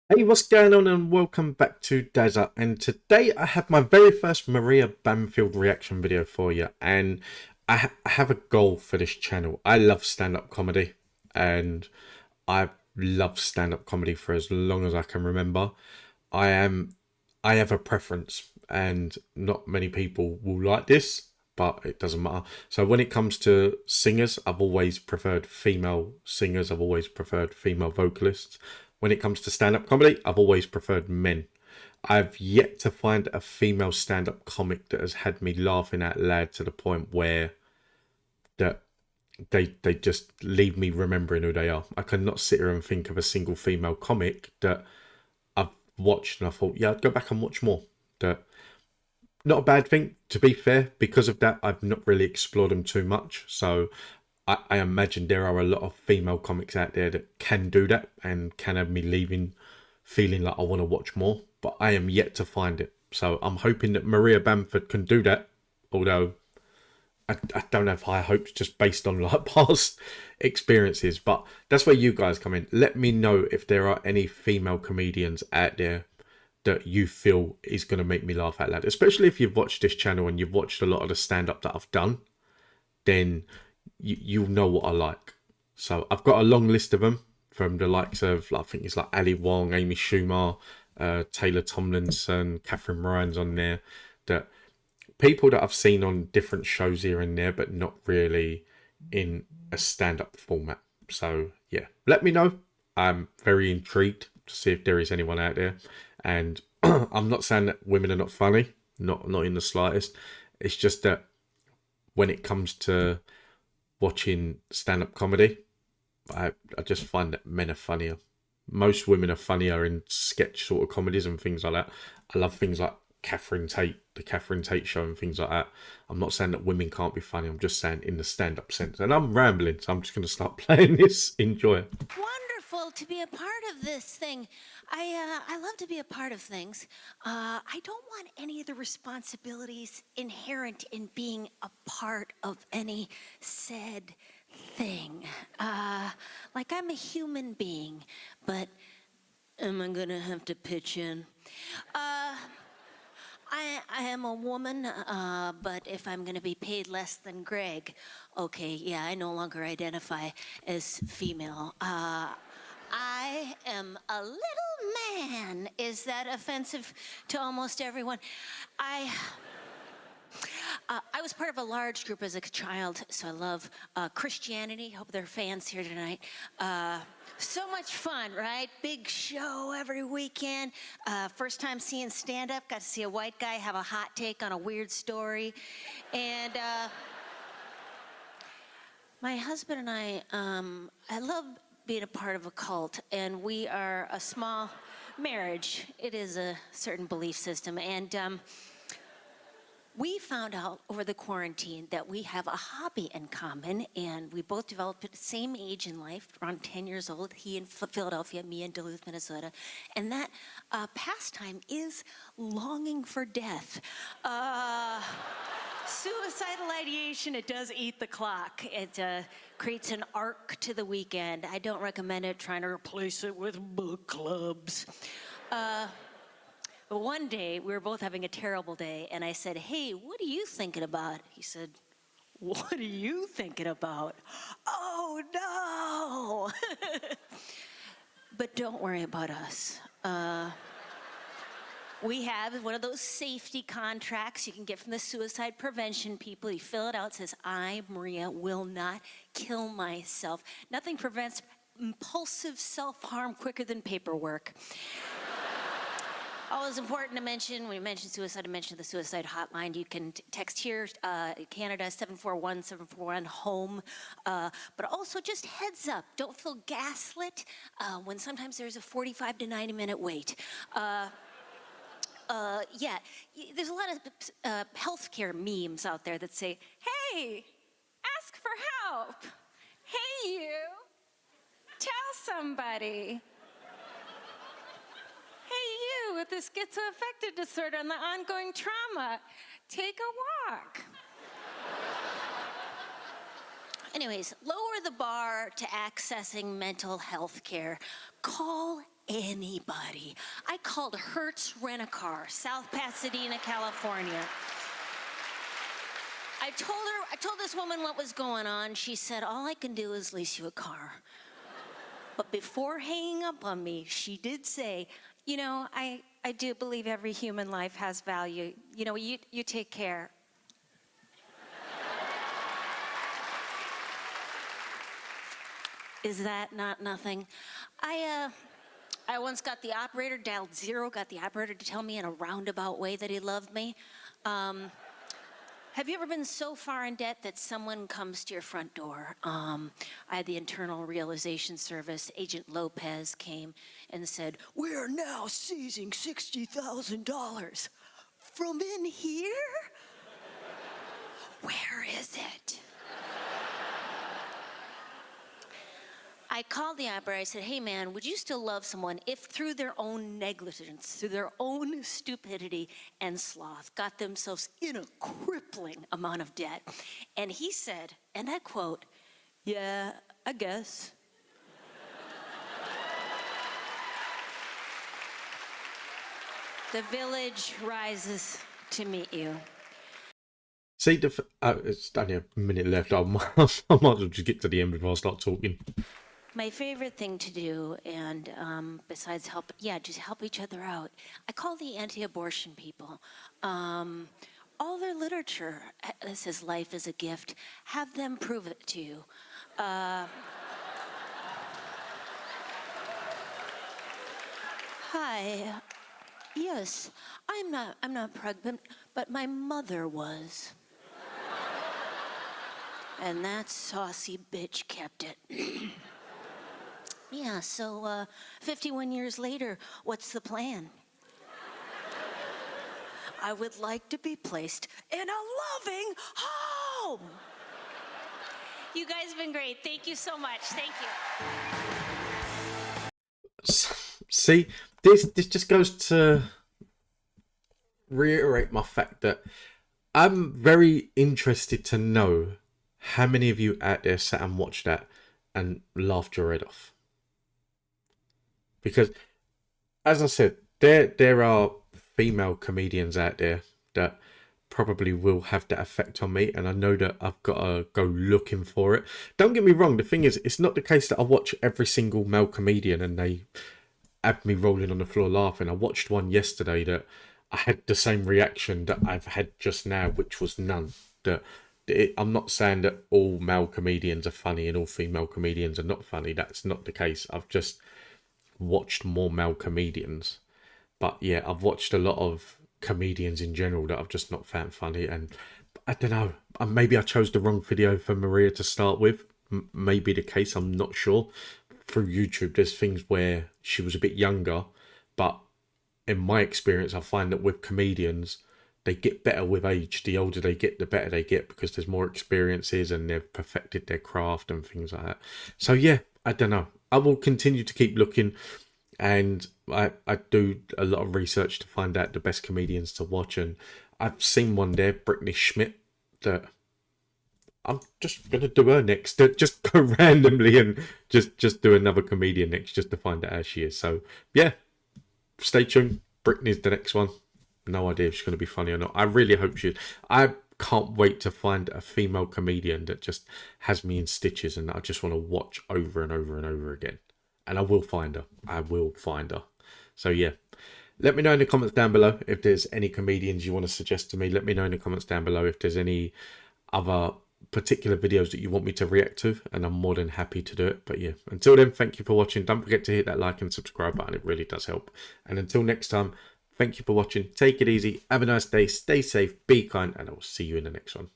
Hey, what's going on, and welcome back to Dazza. And today I have my very first Maria Bamford reaction video for you. And I have a goal for this channel. I love stand-up comedy, and I've loved stand-up comedy for as long as I can remember. I am I have a preference, and not many people will like this, but it doesn't matter. So when it comes to singers, I've always preferred female singers. I've always preferred female vocalists. When it comes to stand-up comedy, I've always preferred men. I've yet to find a female stand-up comic that has had me laughing out loud to the point where that they just leave me remembering who they are. I cannot sit here and think of a single female comic that I've watched and I thought, yeah, I'd go back and watch more. That not a bad thing, to be fair. Because of that, I've not really explored them too much. So I imagine there are a lot of female comics out there that can do that and can have me leaving feeling like I want to watch more. But I am yet to find it. So I'm hoping that Maria Bamford can do that. Although I don't have high hopes just based on like past experiences. But that's where you guys come in. Let me know if there are any female comedians out there that you feel is going to make me laugh out loud. Especially if you've watched this channel and you've watched a lot of the stand up that I've done, then you'll know what I like. So I've got a long list of them from the likes of, I think it's like Ali Wong, Amy Schumer, Taylor Tomlinson, Catherine Ryan's on there. That people that I've seen on different shows here and there, but not really in a stand-up format. So yeah, let me know. I'm very intrigued to see if there is anyone out there. And I'm not saying that women are not funny, not in the slightest. It's just that when it comes to watching stand-up comedy, I just find that men are funnier. Most women are funnier in sketch sort of comedies and things like that. I love things like Catherine Tate, the Catherine Tate show, and things like that. I'm not saying that women can't be funny. I'm just saying in the stand-up sense. And I'm rambling, so I'm just going to start playing this. Enjoy. Wonderful to be a part of this thing. I love to be a part of things. I don't want any of the responsibilities inherent in being a part of any said thing. Like I'm a human being, but am I gonna have to pitch in? I am a woman, but if I'm going to be paid less than Greg, okay, yeah, I no longer identify as female. I am a little man. Is that offensive to almost everyone? I. I was part of a large group as a child, so I love Christianity. Hope there are fans here tonight. So much fun, right? Big show every weekend. First time seeing stand up, got to see a white guy have a hot take on a weird story. And my husband and I love being a part of a cult, and we are a small marriage. It is a certain belief system. And we found out over the quarantine that we have a hobby in common, and we both developed at the same age in life, around 10 years old. He in Philadelphia, me in Duluth, Minnesota. And that pastime is longing for death. Suicidal ideation, it does eat the clock. It creates an arc to the weekend. I don't recommend it, trying to replace it with book clubs. But one day, we were both having a terrible day, and I said, "Hey, what are you thinking about?" He said, "What are you thinking about?" Oh, no! But don't worry about us. We have one of those safety contracts you can get from the suicide prevention people. You fill it out, it says, "I, Maria, will not kill myself." Nothing prevents impulsive self-harm quicker than paperwork. Always important to mention, when you mention suicide, to mention the suicide hotline. You can text here, Canada, 741-741-HOME. But also just heads up, don't feel gaslit when sometimes there's a 45 to 90 minute wait. Yeah, there's a lot of healthcare memes out there that say, "Hey, ask for help. Hey, you, tell somebody. Hey, you with the schizoaffective disorder and the ongoing trauma, take a walk." Anyways, lower the bar to accessing mental health care. Call anybody. I called Hertz Rent-A-Car, South Pasadena, California. I told this woman what was going on. She said, all I can do is lease you a car. But before hanging up on me, she did say, you know, I do believe every human life has value. You know, you take care. Is that not nothing? I once got the operator, dialed 0, got the operator to tell me in a roundabout way that he loved me. Have you ever been so far in debt that someone comes to your front door? I had the Internal Realization Service. Agent Lopez came and said, "We are now seizing $60,000 from in here." Where is it? I called the operator. I said, hey, man, would you still love someone if through their own negligence, through their own stupidity and sloth, got themselves in a crippling amount of debt? And he said, and I quote, yeah, I guess. The village rises to meet you. See, it's only a minute left. I might as well just get to the end before I start talking. My favorite thing to do, and besides just help each other out. I call the anti-abortion people. All their literature says life is a gift. Have them prove it to you. Hi. Yes, I'm not pregnant, but my mother was. And that saucy bitch kept it. Yeah, so 51 years later, what's the plan? I would like to be placed in a loving home. You guys have been great. Thank you so much. Thank you. See, this just goes to reiterate my fact that I'm very interested to know how many of you out there sat and watched that and laughed your head off. Because, as I said, there are female comedians out there that probably will have that effect on me, and I know that I've got to go looking for it. Don't get me wrong, the thing is, it's not the case that I watch every single male comedian and they have me rolling on the floor laughing. I watched one yesterday that I had the same reaction that I've had just now, which was none. I'm not saying that all male comedians are funny and all female comedians are not funny. That's not the case. I've just watched more male comedians. But yeah, I've watched a lot of comedians in general that I've just not found funny. And I don't know, maybe I chose the wrong video for Maria to start with. Maybe the case, I'm not sure. Through YouTube, there's things where she was a bit younger, but in my experience, I find that with comedians, they get better with age. The older they get, the better they get, because there's more experiences and they've perfected their craft and things like that. So yeah, I don't know. I will continue to keep looking, and I do a lot of research to find out the best comedians to watch. And I've seen one there, Brittany Schmidt, that I'm just going to do her next. Just go randomly and just do another comedian next, just to find out how she is. So yeah, stay tuned. Brittany's the next one. No idea if she's going to be funny or not. I really hope she is. I can't wait to find a female comedian that just has me in stitches and I just want to watch over and over and over again. And I will find her. I will find her. So yeah, let me know in the comments down below if there's any comedians you want to suggest to me. Let me know in the comments down below if there's any other particular videos that you want me to react to, and I'm more than happy to do it. But yeah, until then, thank you for watching. Don't forget to hit that like and subscribe button. It really does help. And until next time, thank you for watching. Take it easy. Have a nice day. Stay safe. Be kind. And I will see you in the next one.